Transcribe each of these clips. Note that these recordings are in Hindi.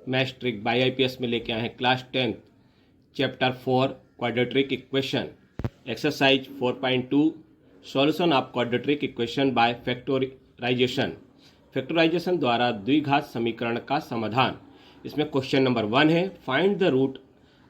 मैथ्स ट्रिक बाय आईपीएस में लेके आए हैं class 10 chapter 4 quadratic equation exercise 4.2 solution of quadratic equation by factorisation. Factorisation द्वारा द्विघात समीकरण का समाधान। इसमें क्वेश्चन नंबर 1 है, find the root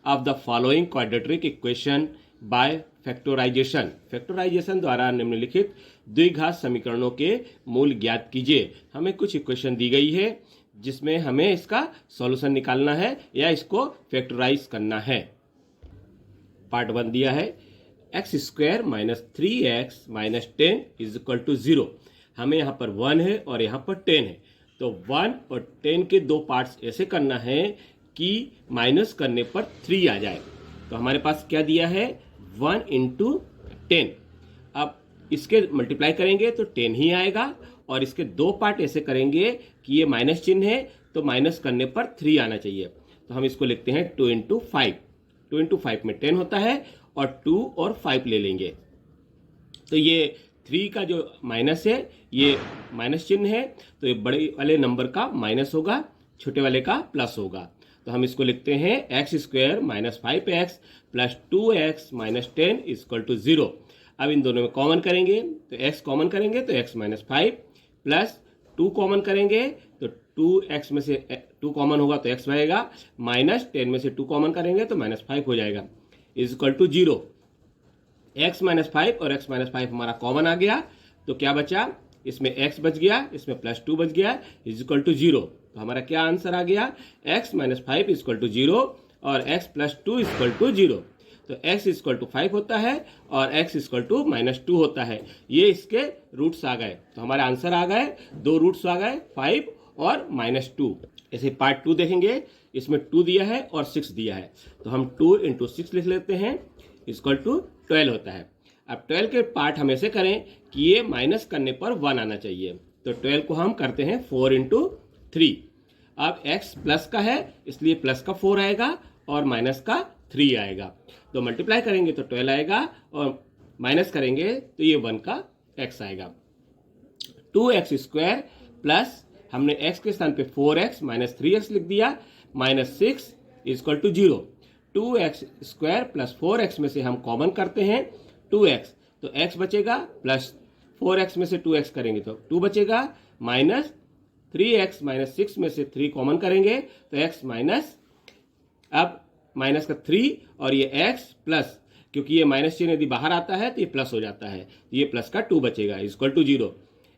of the following quadratic equation by factorisation. Factorisation द्वारा निम्नलिखित द्विघात समीकरणों के मूल ज्ञात कीजिए। हमें कुछ इक्वेशन दी गई है जिसमें हमें इसका सॉल्यूशन निकालना है या इसको फैक्टराइज करना है। पार्ट 1 दिया है x square minus 3x minus 10 is equal to 0। हमें यहाँ पर 1 है और यहाँ पर 10 है, तो 1 और 10 के दो पार्ट्स ऐसे करना है कि माइनस करने पर 3 आ जाए। तो हमारे पास क्या दिया है 1 इंटू 10। अब इसके मल्टीप्लाई करेंगे तो 10 ही आएगा और इसके दो पार्ट ऐसे करेंगे कि ये माइनस चिन्ह है तो माइनस करने पर 3 आना चाहिए। तो हम इसको लिखते हैं 2 इंटू 5। 2 इंटू 5 में 10 होता है और 2 और 5 ले लेंगे तो ये 3 का जो माइनस है ये माइनस चिन्ह है, तो ये बड़े वाले नंबर का माइनस होगा, छोटे वाले का प्लस होगा। तो हम इसको लिखते हैं x square minus 5x plus 2x minus 10 equal to 0। अब इन दोनों में कॉमन करेंगे तो x कॉमन करेंगे तो x माइनस 5 प्लस 2 कॉमन करेंगे तो 2x में से 2 कॉमन होगा तो x रहेगा, माइनस 10 में से 2 कॉमन करेंगे तो माइनस 5 हो जाएगा is equal to 0। x minus 5 और x माइनस 5 हमारा कॉमन आ गया तो क्या बचा, इसमें x बच गया, इसमें प्लस 2 बच गया इज इक्वल टू 0। तो हमारा क्या आंसर आ गया x माइनस 5 इक्वल टू 0 और x प्लस 2 इक्वल टू 0। तो x इक्वल टू 5 होता है और x इक्वल टू माइनस 2 होता है। ये इसके रूट्स आ गए, तो हमारे आंसर आ गए, दो रूट्स आ गए 5 और माइनस 2। ऐसे पार्ट 2 देखेंगे, इसमें 2 दिया है और 6 दिया है तो हम 2 इंटू 6 लिख लेते हैं इक्वल टू 12 होता है। अब 12 के पार्ट हम ऐसे करें कि ये माइनस करने पर 1 आना चाहिए, तो 12 को हम करते हैं 4 इंटू 3। अब x प्लस का है इसलिए प्लस का 4 आएगा और माइनस का 3 आएगा, तो मल्टीप्लाई करेंगे तो 12 आएगा और माइनस करेंगे तो ये 1 का x आएगा। 2x स्क्वायर प्लस हमने x के स्थान पे 4x माइनस 3x लिख दिया minus 6 equal to 0। 2x square plus 4x में से हम कॉमन करते हैं 2x, तो x बचेगा प्लस 4x में से 2x करेंगे तो 2 बचेगा, माइनस 3x माइनस 6 में से 3 कॉमन करेंगे तो x माइनस, अब माइनस का 3 और ये x प्लस, क्योंकि ये माइनस चिन्ह यदि बाहर आता है तो ये प्लस हो जाता है, तो ये प्लस का 2 बचेगा इक्वल टू 0।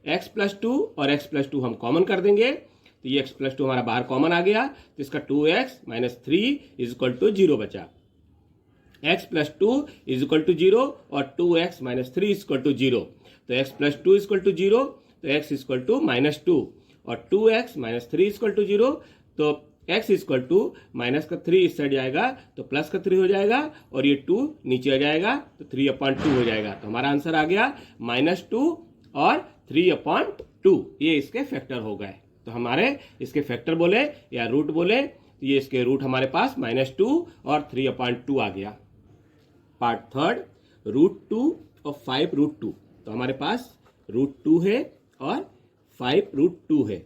x प्लस 2 और x प्लस 2 हम कॉमन कर देंगे तो ये x प्लस 2 हमारा बाहर कॉमन आ गया तो इसका 2x माइनस 3 इक्वल टू 0 बचा। x प्लस 2 इक्वल टू 0 और 2x माइनस 3 इक्वल टू 0, तो x प्लस 2 इक्वल टू 0 तो x इक्वल टू माइनस 2 और 2x माइनस 3 इक्वल टू 0, तो x इक्वल टू माइनस का 3 इस साइड जाएगा तो प्लस का 3 हो जाएगा और ये 2 नीचे आ जाएगा तो 3/2 हो जाएगा। तो हमारा आंसर आ गया -2 और 3/2, ये इसके फैक्टर हो गए। तो हमारे इसके फैक्टर बोले या रूट बोले तो ये इसके रूट हमारे पास -2 और 3/2 आ गया। पार्ट 3 √2 और 5√2। तो हमारे पास √2 है और 5√2 है,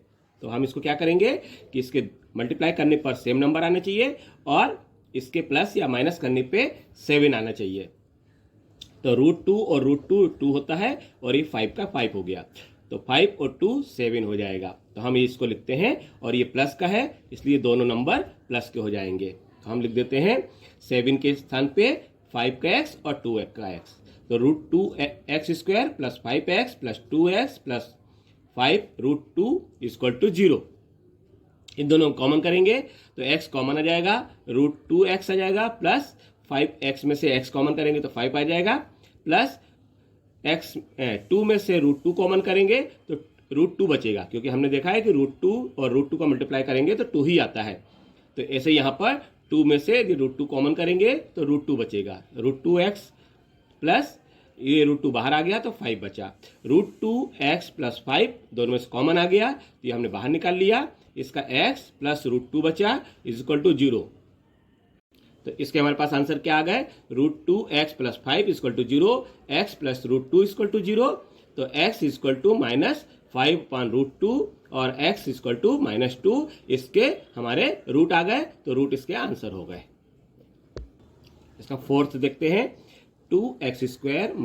तो हम इसको क्या करेंगे कि इसके मल्टीप्लाई करने पर सेम नंबर आना चाहिए और इसके प्लस या माइनस करने पे 7 आना चाहिए। तो √2 और √2 2 होता है और ये 5 का 5 हो गया, तो 5 और 2 7 हो जाएगा। तो हम इसको लिखते हैं और ये प्लस का है इसलिए दोनों नंबर प्लस के हो जाएंगे, तो हम लिख देते हैं 7 के स्थान पे 5 का x और 2 का x, तो √2x square plus 5x plus 2x plus 5√2 equal to 0। इन दोनों को कॉमन करेंगे तो x कॉमन आ जाएगा, √2x आ जाएगा प्लस 5x में से x कॉमन करेंगे तो 5 आ जाएगा प्लस x 2 में से √2 कॉमन करेंगे तो √2 बचेगा, क्योंकि हमने देखा है कि √2 और √2 का मल्टीप्लाई करेंगे तो 2 ही आता है। तो ऐसे यहाँ पर 2 में से यदि √2 कॉमन करेंगे तो √2 बचेगा, √2x प्लस ये √2 बाहर आ गया तो 5 बचा, √2x प्लस 5 दोनों में से कॉमन आ गया तो ये हमने बाहर निकाल लिया, इसका x प्लस √2 बचा इक्वल टू 0। तो इसके हमारे पास आंसर क्या आ गए √2x plus 5 equal to 0, x plus √2 equal to 0, तो x इक्वल टू 5/√2 और x इक्वल टू -2, इसके हमारे रूट आ गए तो रूट इसके आंसर हो गए। इसका फोर्थ देखते हैं, 2x² -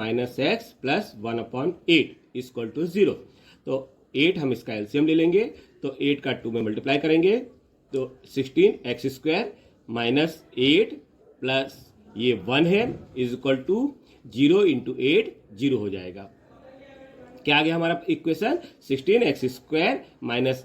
x plus 1/8 equal to 0। तो 8 हम इसका एलसीएम ले लेंगे, तो 8 का 2 में मल्टीप्लाई करेंगे तो 16x² - 8 प्लस ये 1 है इज इक्वल टू 0 × 8 0 हो जाएगा। क्या आ गया हमारा equation, 16x² -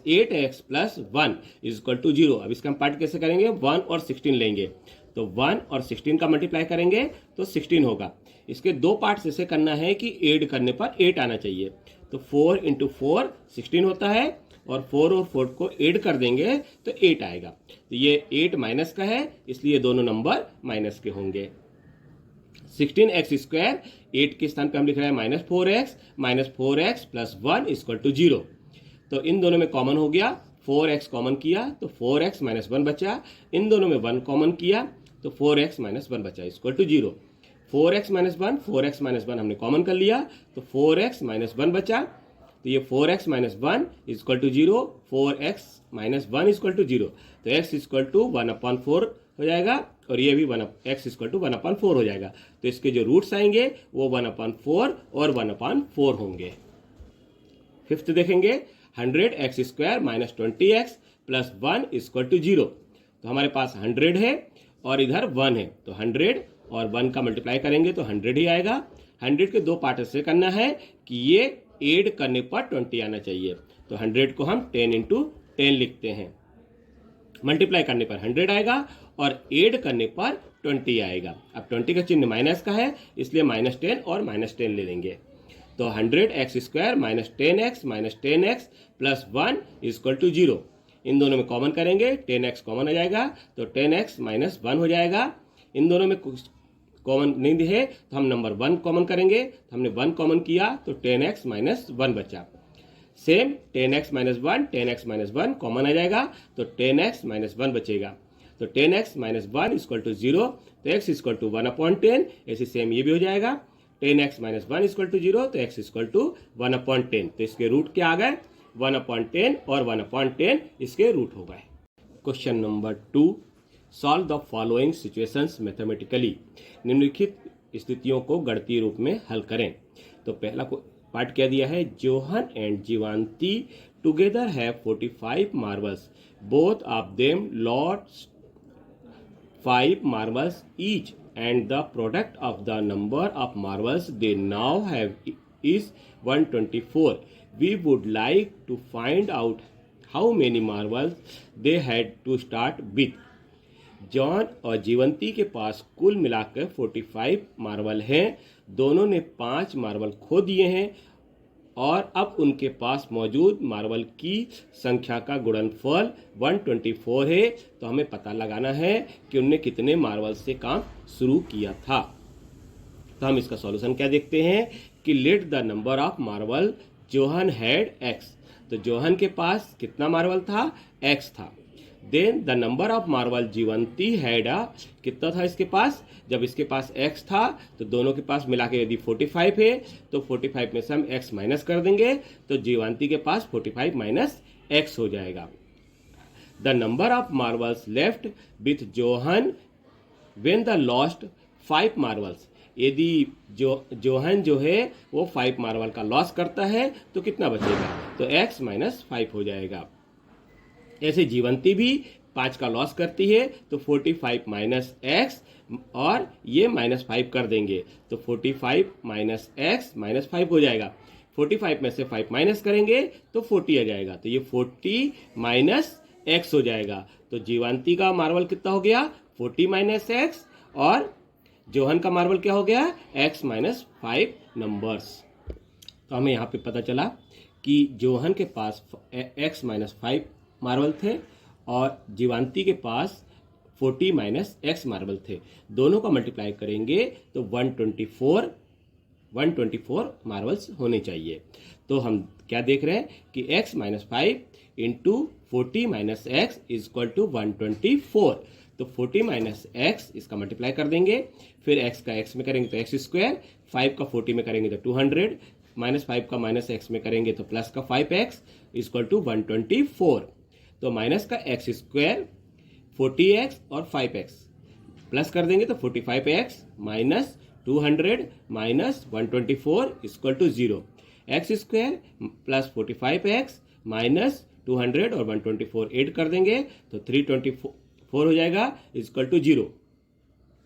8x plus 1 is equal to 0। अब इसका हम पार्ट कैसे करेंगे, 1 और 16 लेंगे, तो 1 और 16 का मल्टीप्लाई करेंगे तो 16 होगा। इसके दो पार्ट्स ऐसे करना है कि ऐड करने पर 8 आना चाहिए, तो 4 × 4 16 होता है और 4 और 4 को ऐड कर देंगे तो 8 आएगा। तो ये 8 माइनस का है, इसलिए दोनों नंबर माइनस के होंगे। 16x², 8 के स्थान पे हम लिख रहे हैं -4x प्लस 1 इक्वल टू 0। तो इन दोनों में कॉमन हो गया, 4x कॉमन किया तो 4x - 1 बचा, इन दोनों में 1 कॉमन किया तो 4x - 1 बचा इक्वल टू 0। 4x - 1 हमने कॉमन कर लिया तो 4x - 1 बचा, तो ये 4x - 1 equal to 0, 4x - 1 equal to 0, तो x इक्वल टू 1/4 हो जाएगा और ये भी x इक्वल टू 1/4 हो जाएगा। तो इसके जो रूट्स आएंगे वो 1/4 और 1/4 होंगे। फिफ्थ देखेंगे, 100x² - 20x plus 1 equal to 0। तो हमारे पास 100 है और इधर 1 है, तो 100 और 1 का मल्टीप्लाई करेंगे तो 100 ही आएगा। 100 के दो पार्ट से करना है कि ये ऐड करने पर 20 आना चाहिए, तो 100 को हम 10 × 10 लिखते हैं। मल्टीप्लाई करने पर 100 आएगा और ऐड करने पर 20 आएगा। अब 20 का चिन्ह माइनस का है, इसलिए -10 और -10 ले लेंगे। तो 100x² - 10x plus 1 equal to 0। इन दोनों में कॉमन करेंगे, 10x कॉमन आ जाएगा तो 10x - 1 हो जाएगा। इन दोनों में कुछ कॉमन नहीं है तो हम नंबर 1 कॉमन करेंगे, तो हमने 1 कॉमन किया तो 10x - 1 बचा। सेम 10x - 1 कॉमन आ जाएगा तो 10x - 1 बचेगा, तो 10x - 1 इक्वल टू 0, तो x इक्वल टू 1/10। ऐसे सेम ये भी हो जाएगा, 10x - 1 इक्वल टू 0, तो x इक्वल टू 1/10। तो इसके रूट क्या आ गए, 1/10 और 1/10 इसके रूट हो गए। Question number 2, solve the following situations mathematically. निम्नलिखित स्थितियों को गणितीय रूप में हल करें। तो पहला पार्ट क्या दिया है, John and Jeevanti together have 45 marbles, both of them lost 5 marbles each, and the product of the number of marbles they now have is 124. We would like to find out how many marbles they had to start with. John और जीवंती के पास कुल मिलाकर 45 मार्बल हैं। दोनों ने 5 मार्बल खो दिए हैं और अब उनके पास मौजूद मार्बल की संख्या का गुणनफल 124 है। तो हमें पता लगाना है कि उनने कितने मार्बल से काम शुरू किया था। तो हम इसका सॉल्यूशन क्या देखते हैं कि let the number of marble John had x। तो जोहन के पास कितना मार्बल था, x था। Then the number of marble Jeevanti had कितना था इसके पास, जब इसके पास x था तो दोनों के पास मिला के यदि 45 है तो 45 में से हम x माइनस कर देंगे तो जीवंती के पास 45 माइनस x हो जाएगा। The number of marbles left with Johan when the lost 5 marbles. यदि जोहन जो है वो 5 मार्बल का लॉस करता है तो कितना बचेगा, तो x - 5 हो जाएगा। ऐसे जीवंती भी 5 का लॉस करती है तो 45 माइनस x और ये -5 कर देंगे तो 45 माइनस x -5 हो जाएगा। 45 में से 5 माइनस करेंगे तो 40 आ जाएगा, तो ये 40 माइनस x हो जाएगा। तो जीवंती का मार्बल कितना हो गया, 40 माइनस x, और जोहन का मार्बल क्या हो गया, x - 5 नंबर्स। तो हमें यहाँ पे पता चला कि जोहन के पास x - 5 मार्बल थे और जीवांती के पास 40 माइनस x मार्बल थे। दोनों का मल्टीप्लाई करेंगे तो 124 मार्बल्स होने चाहिए। तो हम क्या देख रहे हैं कि x - 5 into 40 minus x equal to 124। तो 40 माइनस x इसका मल्टीप्लाई कर देंगे, फिर x का x में करेंगे तो x², 5 का 40 में करेंगे तो 200, -5 का माइनस एक्स में करेंगे तो प्लस का 5x इक्वल टू 124। तो माइनस का एक्स स्क्वायर 40x और 5x प्लस कर देंगे तो 45x minus 200 minus 124 equal to 0। X square plus 45x minus 200 और 124 ऐड कर देंगे तो 324 हो जाएगा इक्वल टू 0।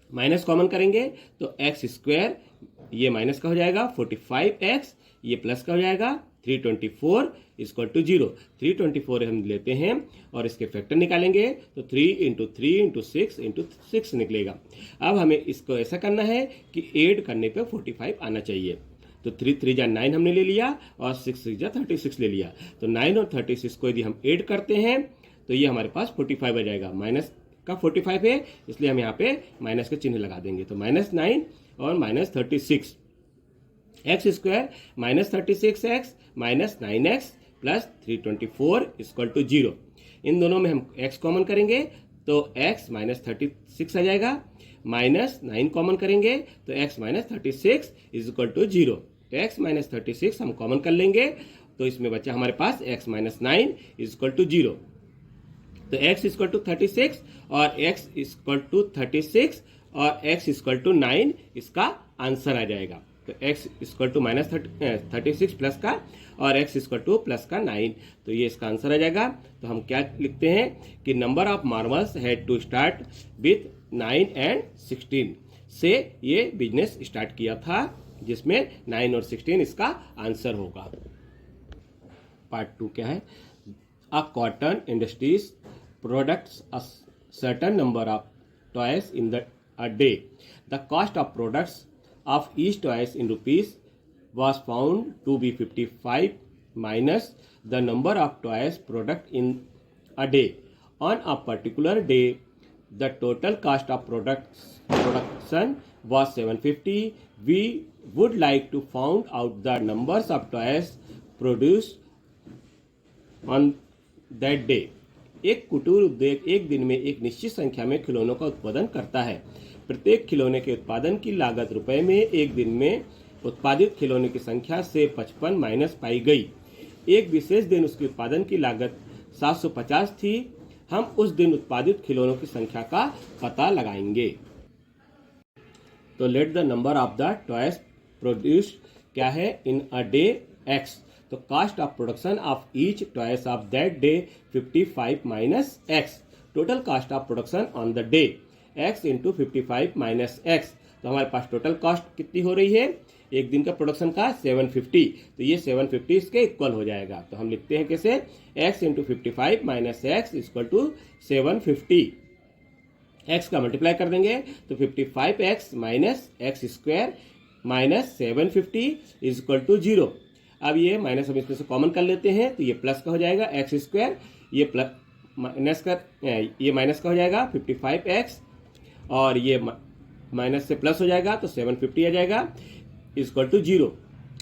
माइनस कॉमन करेंगे तो एक्स स्क्वायर ये माइनस का हो जाएगा 45x, ये प्लस का हो जाएगा 324 इक्वल टू 0। 324 हम लेते हैं और इसके फैक्टर निकालेंगे तो 3 इंटू 3 इंटू 6 इंटू 6 निकलेगा। अब हमें इसको ऐसा करना है कि ऐड करने पे 45 आना चाहिए। तो 3 3 जा 9 हमने ले लिया और 6 6 जा 36 ले लिया। तो 9 और 36 को यदि हम ऐड करते हैं तो ये हमारे पास 45 आ जाएगा। माइनस का 45 है इसलिए हम यहाँ पे माइनस का चिन्ह लगा देंगे। तो -9 और -36 x square -36x minus 9x plus 324 equal to 0। इन दोनों में हम x कॉमन करेंगे तो x -36 आ जाएगा। -9 कॉमन करेंगे तो x -36 इक्वल टू 0। तो x -36 हम कॉमन कर लेंगे तो इसमें बचा हमारे पास x -9 इक्वल टू 0। तो x इक्वल टू 36 और x इक्वल टू 36 और x इक्वल टू 9 इसका आंसर आ जाएगा। तो x इक्वल टू -36 प्लस का और x इक्वल टू प्लस का 9, तो ये इसका आंसर आ जाएगा। तो हम क्या लिखते हैं कि number of marbles had to start with 9 and 16 से ये बिजनेस स्टार्ट किया था, जिसमें 9 और 16 इसका आंसर होगा। पार्ट 2 क्या है? अ cotton industries products a certain number of toys in the a day. The cost of products of each toys in rupees was found to be 55 minus the number of toys product in a day. On a particular day, the total cost of production was 750. We would like to find out the numbers of toys produced on that day. एक कुटीर उद्योग एक दिन में एक निश्चित संख्या में खिलौनों का उत्पादन करता है। प्रत्येक खिलौने के उत्पादन की लागत रुपए में एक दिन में उत्पादित खिलौने की संख्या से 55 माइनस पाई गई। एक विशेष दिन उसके उत्पादन की लागत 750 थी। हम उस दिन उत्पादित खिलौनों की संख्या का पता लगाएंगे। तो let the number of the toys produced क्या है इन अ डे एक्स। तो cost of production of each toys of that day 55 minus x. Total cost of production on the day x into 55 minus x. तो हमारे पास टोटल कॉस्ट कितनी हो रही है एक दिन का प्रोडक्शन का 750। तो ये 750 इसके इक्वल हो जाएगा। तो हम लिखते हैं कैसे x into 55 minus x equal to 750। x का मल्टीप्लाई कर देंगे तो 55x minus x square minus 750 equal to 0। अब ये माइनस हम इसमें से कॉमन कर लेते हैं तो ये प्लस का हो जाएगा एक्स स्क्वायर, ये प्लस माइनस का हो जाएगा 55x और ये माइनस से प्लस हो जाएगा तो 750 आ जाएगा इक्वल टू 0।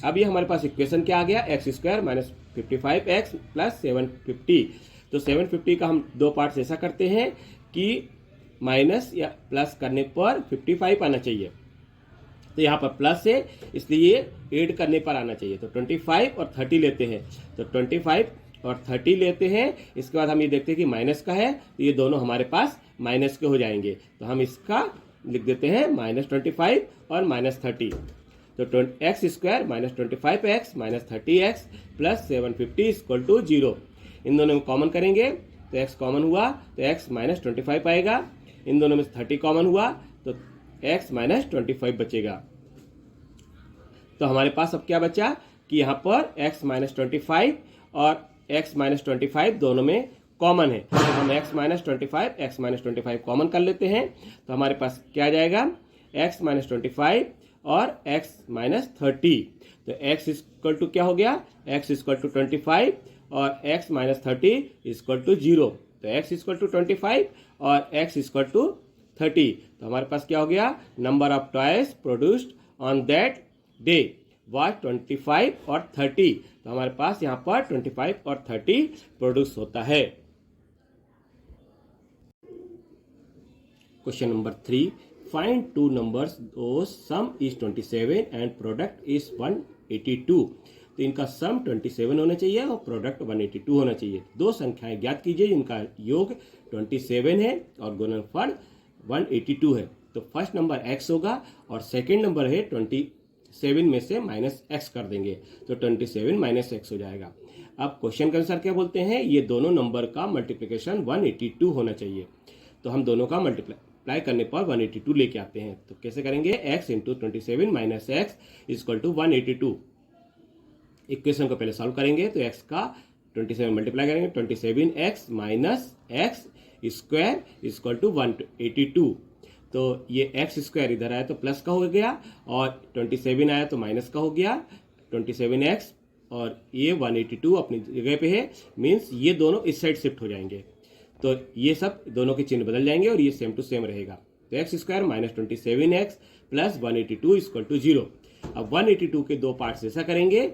अब ये हमारे पास इक्वेशन क्या आ गया x square minus 55x plus 750। तो 750 का हम दो पार्ट ऐसा करते हैं कि माइनस या प्लस करने पर 55 आना चाहिए। तो यहाँ पर प्लस है इसलिए ऐड करने पर आना चाहिए। तो 25 और 30 लेते हैं तो 25 और 30 लेते हैं। इसके बाद हम ये देखते हैं कि माइनस का है तो ये दोनों हमारे पास माइनस के हो जाएंगे। तो हम इसका लिख देते हैं -25 और -30। तो x square minus 25x minus 30x plus 750 equal to 0। इन दोनों में कॉमन करेंगे तो x कॉमन हुआ तो x -25 आएगा। इन दोनों में 30 कॉमन हुआ तो x -25 बचेगा। तो हमारे पास अब क्या बचा कि यहाँ पर x -25 और x -25 दोनों में कॉमन है। तो हम x -25 कॉमन कर लेते हैं तो हमारे पास क्या आ जाएगा x -25 और x -30। तो x इक्वल टू क्या हो गया x इक्वल टू 25 और x -30 इक्वल टू 0। तो x इक्वल टू 25 और x इक्वल टू 30। तो हमारे पास क्या हो गया number of toys produced on that day was 25 और 30। तो हमारे पास यहाँ पर 25 और 30 प्रोड्यूस होता है। Question number 3, find two numbers those some is 27 and product is 182। तो इनका सम 27 होना चाहिए और प्रोडक्ट 182 होना चाहिए। दो संख्याएं ज्ञात कीजिए जिनका योग 27 है और गुणनफल 182 है। तो फर्स्ट नंबर x होगा और सेकंड नंबर है 27 में से माइनस x कर देंगे तो 27 माइनस x हो जाएगा। अब क्वेश्चन के अनुसार क्या बोलते हैं, ये दोनों नंबर का मल्टीप्लिकेशन 182 होना चाहिए। तो हम दोनों का मल्टीप्लाई करने पर 182 लेके आते हैं। तो कैसे करेंगे, x into 27 minus x equal to 182। Equation को पहले सॉल्व करेंगे तो x का 27 मल्टीप्लाई करेंगे 27x minus x square equal to 182। तो ये एक्स स्क्वायर इधर आया तो प्लस का हो गया और 27 आया तो माइनस का हो गया 27x और ये 182 अपनी जगह पे है, मीन्स ये दोनों इस साइड शिफ्ट हो जाएंगे। तो ये सब दोनों के चिन्ह बदल जाएंगे और ये सेम टू सेम रहेगा। तो x square minus 27x plus 182 equal to 0। अब 182 के दो पार्ट्स ऐसा करेंगे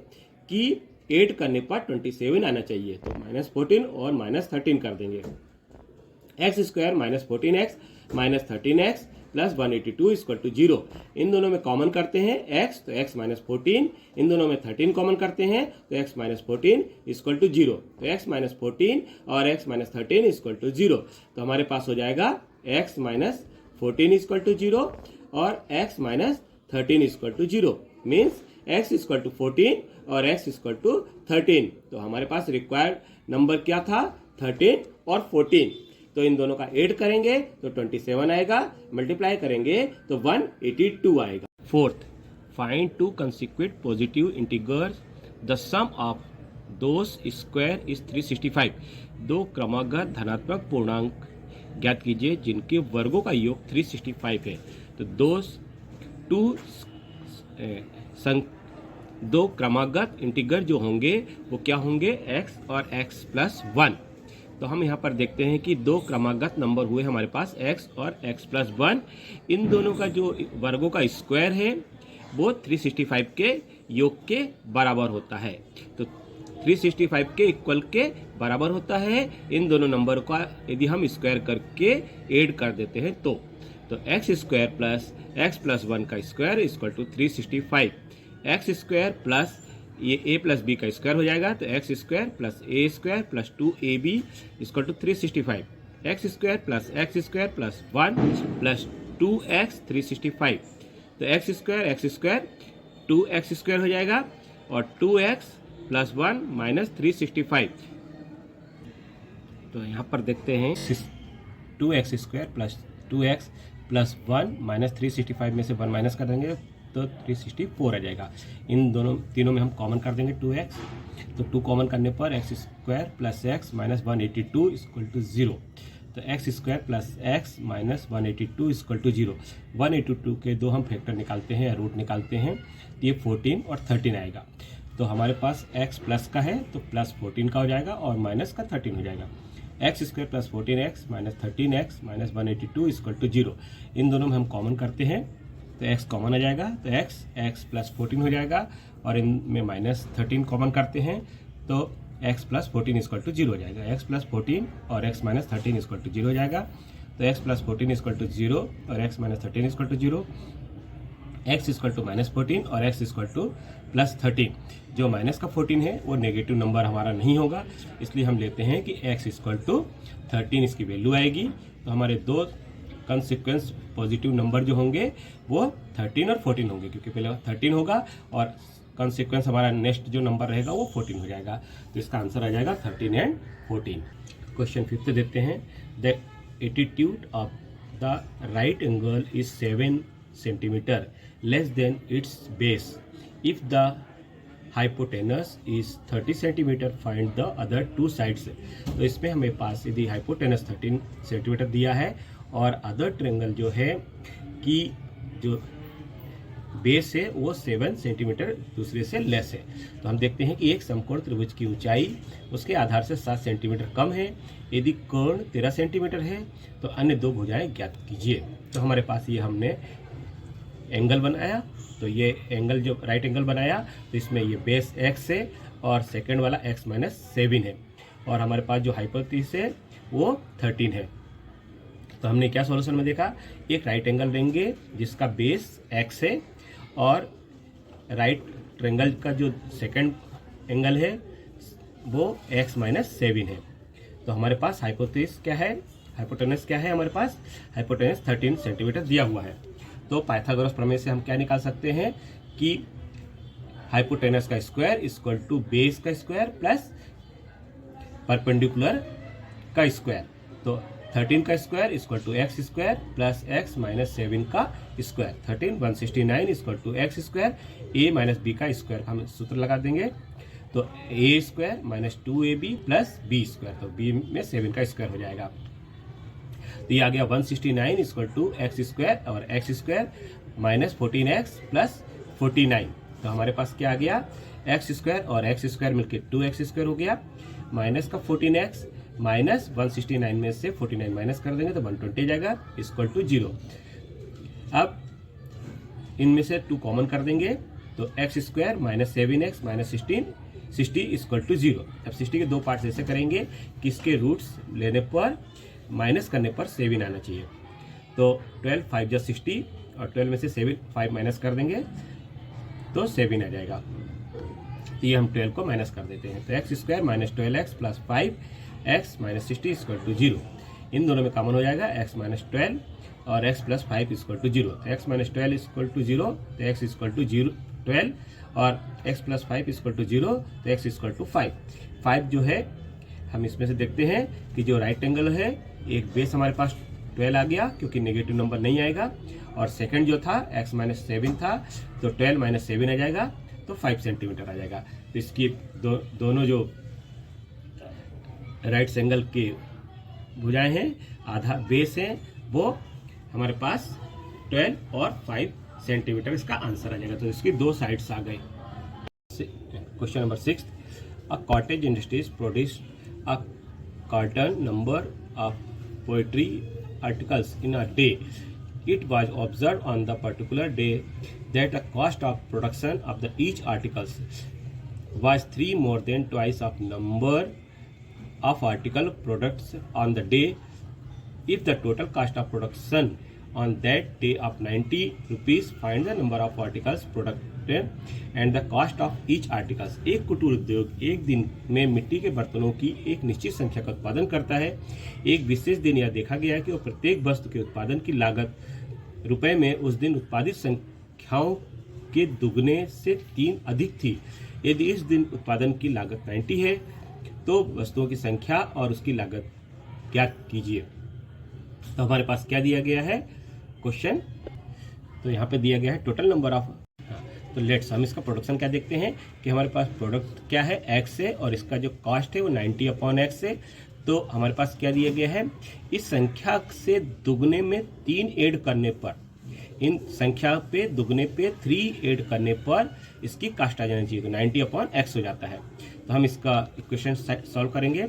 कि ऐड करने पर 27 आना चाहिए, तो माइनस 14 और माइनस 13 कर देंगे। X square minus 14x minus 13x plus 182 equal to 0। इन दोनों में कॉमन करते हैं x, तो x माइनस 14, इन दोनों में 13 कॉमन करते हैं तो x माइनस 14 इक्वल टू 0। तो x माइनस 14 और x माइनस 13 इक्वल टू 0। तो हमारे पास हो जाएगा x माइनस 14 इक्वल टू 0 और x minus 13 equal to 0, means x equal to 14 और x इक्वल टू 13। तो हमारे पास रिक्वायर्ड नंबर क्या था, 13 और 14। तो इन दोनों का ऐड करेंगे तो 27 आएगा, मल्टीप्लाई करेंगे तो 182 आएगा। Fourth, find two consequent positive integers, the sum of those square is 365। दो क्रमागत धनात्मक पूर्णांक ज्ञात कीजिए जिनके वर्गों का योग 365 है। तो दो क्रमागत इंटीग्रल जो होंगे वो क्या होंगे, x और x प्लस 1। तो हम यहाँ पर देखते हैं कि दो क्रमागत नंबर हुए हमारे पास x और x प्लस 1। इन दोनों का जो वर्गों का स्क्वायर है वो 365 के योग के बराबर होता है। तो 365 के इक्वल के बराबर होता है। इन दोनों नंबर का यदि हम स्क्वायर करके ऐड कर देते हैं तो x square plus x plus 1 का square equal to 365। X square plus ये a प्लस बी का स्क्वायर हो जाएगा तो x square plus a square plus 2ab equal to 365। X square plus 1 plus 2x 365। तो एक्स स्क्वायर 2x स्क्वायर हो जाएगा और 2x प्लस 1 माइनस 365। तो यहाँ पर देखते हैं 2x square plus 2x plus 1 minus 365 में से 1 माइनस कर देंगे तो 364 आ जाएगा। इन तीनों में हम कॉमन कर देंगे 2x, तो 2 कॉमन करने पर x square plus x minus 182 equal to 0। तो x square plus x minus 182 equal to 0। 182 के दो हम फैक्टर निकालते हैं या रूट निकालते हैं तो ये 14 और 13 आएगा। तो हमारे पास x प्लस का है तो प्लस 14 का हो जाएगा और माइनस का 13 हो जाएगा। X square plus 14x minus 13x minus 182 equal to 0। इन दोनों में हम कॉमन करते हैं तो x कॉमन आ जाएगा तो x प्लस 14 हो जाएगा और इनमें माइनस 13 कॉमन करते हैं तो x प्लस 14 इक्वल टू 0 हो जाएगा। x प्लस 14 और x माइनस 13 इक्वल टू 0 हो जाएगा। तो x प्लस 14 इक्वल टू 0 और x minus 13 equal to 0। x equal to minus 14 और x इक्वल टू प्लस 13। जो माइनस का 14 है वो नेगेटिव नंबर हमारा नहीं होगा, इसलिए हम लेते हैं कि x इक्वल टू 13 इसकी वैल्यू आएगी। तो हमारे दो कंसिक्वेंस पॉजिटिव नंबर जो होंगे वो 13 और 14 होंगे, क्योंकि पहले 13 होगा और कंसिक्वेंस हमारा नेक्स्ट जो नंबर रहेगा वो 14 हो जाएगा। तो इसका आंसर आ जाएगा 13 एंड 14। क्वेश्चन 5 देखते हैं। The attitude of the right angle is 7 centimetre less than it's base. If the hypotenuse is 30 centimetre, find the other 2 sides. तो इसमें हमें पास यदि हाइपोटेनस 13 सेंटीमीटर दिया है और अदर ट्रायंगल जो है कि जो बेस है वो 7 सेंटीमीटर दूसरे से लेस है। तो हम देखते हैं कि एक समकोण त्रिभुज की ऊंचाई उसके आधार से 7 सेंटीमीटर कम है। यदि कोण 13 सेंटीमीटर है तो अन्य दो भुजाएं ज्ञात कीजिए। तो हमारे पास ये हमने एंगल बनाया, तो ये एंगल जो राइट एंगल बनाया तो इसमें ये बेस x है और सेकंड वाला x माइनस 7 है और हमारे पास जो हाइपोटेनस है वो 13 है। तो हमने क्या सॉल्यूशन में देखा, एक राइट एंगल लेंगे जिसका बेस x है और राइट ट्रायंगल का जो सेकंड एंगल है वो x माइनस 7 है। तो हमारे पास हाइपोटेनस क्या है हमारे पास हाइपोटेनस 13 सेंटीमीटर दिया हुआ है। तो पाइथागोरस प्रमेय से हम क्या निकाल सकते हैं कि हाइपोटेनस का स्क्वायर इक्वल टू बेस का स्क्वायर प्लस परपेंडिकुलर का स्क्वायर। तो 13 का square equal to x square plus x minus 7 का square. 13 169 equal to x square a minus b का स्क्वायर हम सूत्र लगा देंगे। तो a square minus 2ab plus b square, तो बी में 7 का स्क्वायर हो जाएगा। तो ये आ गया 169 इक्वल टू एक्स स्क्वायर और x square minus 14x plus 49। तो हमारे पास क्या आ गया एक्स स्क्वायर और एक्स स्क्वायर मिलकर 2x स्क्वायर हो गया माइनस का 14x माइनस 169 में से 49 माइनस कर देंगे तो 120 जाएगा इक्वल टू 0। अब इनमें से 2 कॉमन कर देंगे तो x square minus 7x minus 60 equal to 0। अब 60 के 2 पार्ट्स ऐसे करेंगे कि इसके रूट्स लेने पर माइनस करने पर 7 आना चाहिए। तो 12 5 जा 60 और 12 में से 5 माइनस कर देंगे तो 7 आ जाएगा। तो ये हम 12 को माइनस कर देते हैं। तो x square minus 12x plus 5x minus 60 equal to 0। इन दोनों में कॉमन हो जाएगा x माइनस 12 और x प्लस 5 इक्वल टू 0। तो x माइनस 12 इक्वल टू 0 तो x इक्वल टू 12 और x प्लस 5 इक्वल टू 0 तो x इक्वल टू 5 जो है हम इसमें से देखते हैं कि जो राइट एंगल है एक बेस हमारे पास 12 आ गया क्योंकि नेगेटिव नंबर नहीं आएगा, और सेकंड जो था x माइनस 7 था तो 12 माइनस 7 आ जाएगा तो 5 सेंटीमीटर आ जाएगा। तो इसकी दोनों जो राइट एंगल के भुजाएं हैं आधा बेस है वो हमारे पास 12 और 5 सेंटीमीटर इसका आंसर आ जाएगा। तो इसकी 2 साइड्स आ गए। Question number 6, a cottage industries produce a certain number of poetry articles in a day. It was observed on the particular day that the cost of production of the each articles was 3 more than twice of number of article products on the day. If the total cost of production on that day of 90 rupees, find the number of articles produced and the cost of each articles. एक कुटीर उद्योग एक दिन में मिट्टी के बर्तनों की एक निश्चित संख्या का उत्पादन करता है। एक विशेष दिन यह देखा गया है कि वो प्रत्येक वस्तु के उत्पादन की लागत रुपए में उस दिन उत्पादित संख्याओं के दुगने से 3 अधिक थी। यदि इस दिन उत्पादन की लागत 90 है तो वस्तुओं की संख्या और उसकी लागत ज्ञात कीजिए। तो हमारे पास क्या दिया गया है क्वेश्चन, तो यहाँ पे दिया गया है टोटल नंबर ऑफ। तो लेट्स हम इसका प्रोडक्शन क्या देखते हैं कि हमारे पास प्रोडक्ट क्या है x है और इसका जो कॉस्ट है वो 90/x है। तो हमारे पास क्या दिया गया है, इस संख्या से दुगने में 3 ऐड करने पर, इन संख्या पे दुगने पे 3 ऐड करने पर इसकी कास्ट आ जानी चाहिए। तो 90/x हो जाता है। तो हम इसका इक्वेशन सॉल्व करेंगे।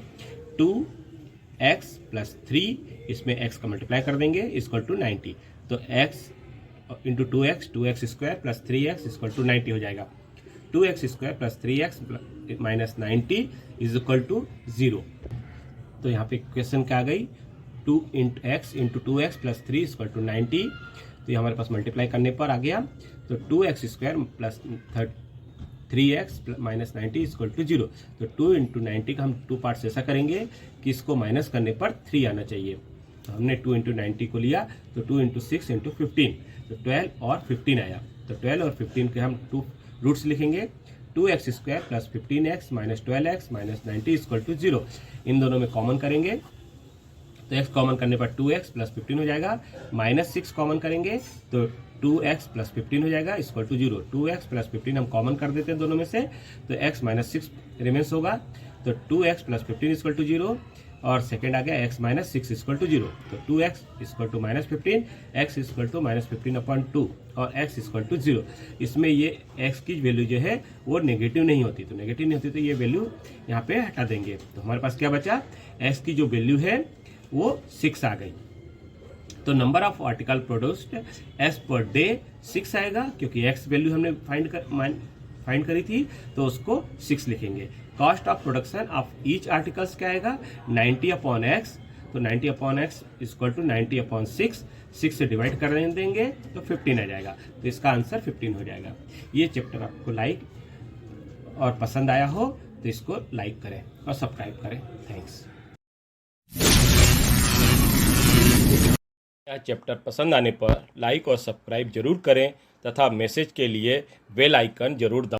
2x प्लस 3 इसमें x का मल्टीप्लाई कर देंगे इक्वल टू 90। तो x into 2x square plus 3x equal to 90 हो जाएगा। 2x square plus 3x minus 90 is equal to 0। तो यहाँ पे क्वेश्चन क्या आ गई, 2x into 2x plus 3 equal to 90। तो ये हमारे पास मल्टीप्लाई करने पर आ गया। तो 2x square plus 3x minus 90 equal to 0। तो 2 इंटू 90 का हम 2 पार्ट्स ऐसा करेंगे कि इसको माइनस करने पर 3 आना चाहिए। तो हमने 2 इंटू 90 को लिया तो 2 इंटू 6 इंटू 15 तो 12 और 15 आया। तो 12 और 15 के हम 2 रूट्स लिखेंगे। 2x square plus 15x minus 12x minus 90 equal to 0। इन दोनों में कॉमन करेंगे तो x कॉमन करने पर 2x प्लस 15 हो जाएगा। माइनस 6 कॉमन करेंगे तो 2x प्लस 15 हो जाएगा इक्वल टू 0। 2x प्लस 15 हम कॉमन कर देते हैं दोनों में से, तो x माइनस 6 रिमेंस होगा। तो 2x प्लस 15 इक्वल टू 0 और सेकेंड आ गया x माइनस 6 इक्वल टू 0। तो 2x equal to minus 15, x equal to minus 15/2 और x इक्वल टू 0। इसमें ये x की वैल्यू जो है वो नेगेटिव नहीं होती, तो नेगेटिव नहीं होती तो ये वैल्यू यहाँ पे हटा देंगे। तो हमारे पास क्या बचा, x की जो वैल्यू है वो 6 आ गई। तो number of article produced as per day 6 आएगा क्योंकि x वैल्यू हमने फाइंड करी थी तो उसको 6 लिखेंगे। Cost of production of each articles क्या आएगा 90/x। तो 90/x इक्वल टू 90/6, 6 से डिवाइड कर देंगे तो 15 आ जाएगा। तो इसका आंसर 15 हो जाएगा। ये चैप्टर आपको लाइक और पसंद आया हो तो इसको लाइक करें और सब्सक्राइब करें। थैंक्स। यह चैप्टर पसंद आने पर लाइक और सब्सक्राइब जरूर करें तथा मैसेज के लिए बेल आइकन जरूर दबाएं।